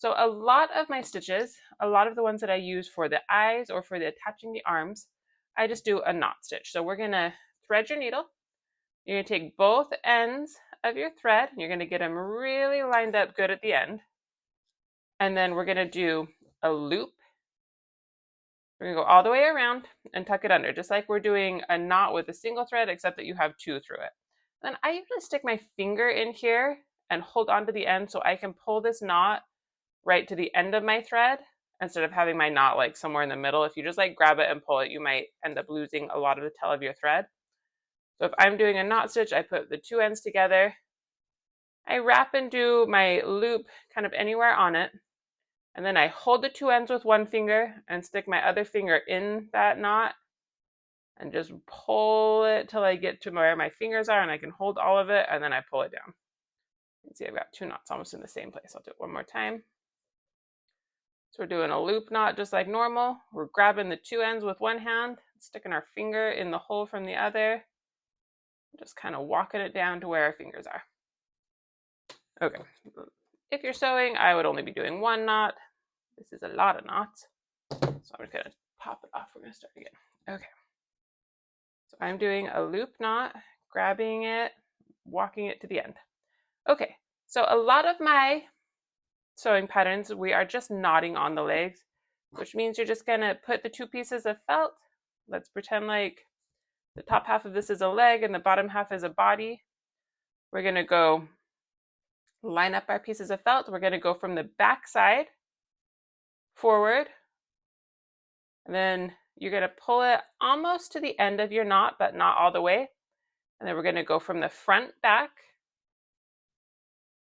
So a lot of my stitches, a lot of the ones that I use for the eyes or for the attaching the arms, I just do a knot stitch. So we're gonna thread your needle. You're gonna take both ends of your thread and you're gonna get them really lined up good at the end. And then we're gonna do a loop. We're gonna go all the way around and tuck it under, just like we're doing a knot with a single thread, except that you have two through it. Then I usually stick my finger in here and hold on to the end so I can pull this knot right to the end of my thread instead of having my knot like somewhere in the middle. If you just like grab it and pull it, you might end up losing a lot of the tail of your thread. So if I'm doing a knot stitch, I put the two ends together. I wrap and do my loop kind of anywhere on it. And then I hold the two ends with one finger and stick my other finger in that knot and just pull it till I get to where my fingers are and I can hold all of it, and then I pull it down. You can see I've got two knots almost in the same place. I'll do it one more time. So we're doing a loop knot just like normal. We're grabbing the two ends with one hand, sticking our finger in the hole from the other, just kind of walking it down to where our fingers are. Okay, if you're sewing, I would only be doing one knot. This is a lot of knots, so I'm just gonna pop it off. We're gonna start again. Okay, so I'm doing a loop knot, grabbing it, walking it to the end. Okay, so a lot of my sewing patterns, we are just knotting on the legs, which means you're just gonna put the two pieces of felt. Let's pretend like the top half of this is a leg and the bottom half is a body. We're gonna go line up our pieces of felt. We're gonna go from the back side forward, and then you're gonna pull it almost to the end of your knot, but not all the way. And then we're gonna go from the front back,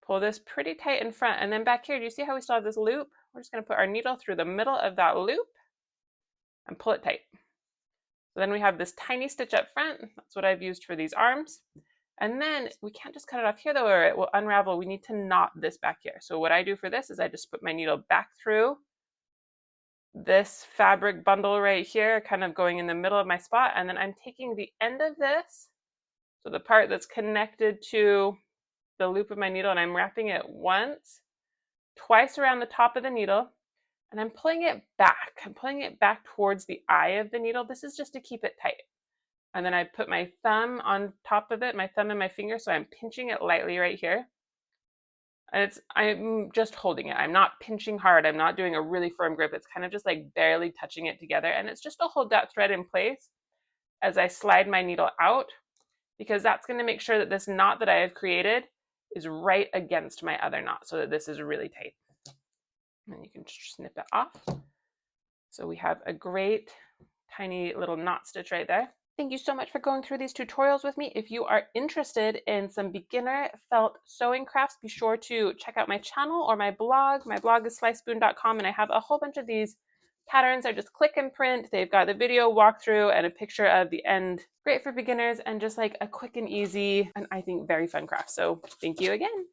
pull this pretty tight in front, and then back here, do you see how we still have this loop? We're just gonna put our needle through the middle of that loop and pull it tight. So then we have this tiny stitch up front. That's what I've used for these arms. And then we can't just cut it off here though, or it will unravel. We need to knot this back here. So what I do for this is I just put my needle back through this fabric bundle right here, kind of going in the middle of my spot. And then I'm taking the end of this, so the part that's connected to the loop of my needle, and I'm wrapping it once, twice around the top of the needle, and I'm pulling it back. I'm pulling it back towards the eye of the needle. This is just to keep it tight. And then I put my thumb on top of it, my thumb and my finger, so I'm pinching it lightly right here. And I'm just holding it. I'm not pinching hard. I'm not doing a really firm grip. It's kind of just like barely touching it together. And it's just to hold that thread in place as I slide my needle out, because that's going to make sure that this knot that I have created is right against my other knot so that this is really tight. And you can just snip it off. So we have a great tiny little knot stitch right there. Thank you so much for going through these tutorials with me. If you are interested in some beginner felt sewing crafts, be sure to check out my channel or my blog. My blog is slicespoon.com, and I have a whole bunch of these patterns. I just click and print. They've got the video walkthrough and a picture of the end. Great for beginners and just like a quick and easy and I think very fun craft. So thank you again.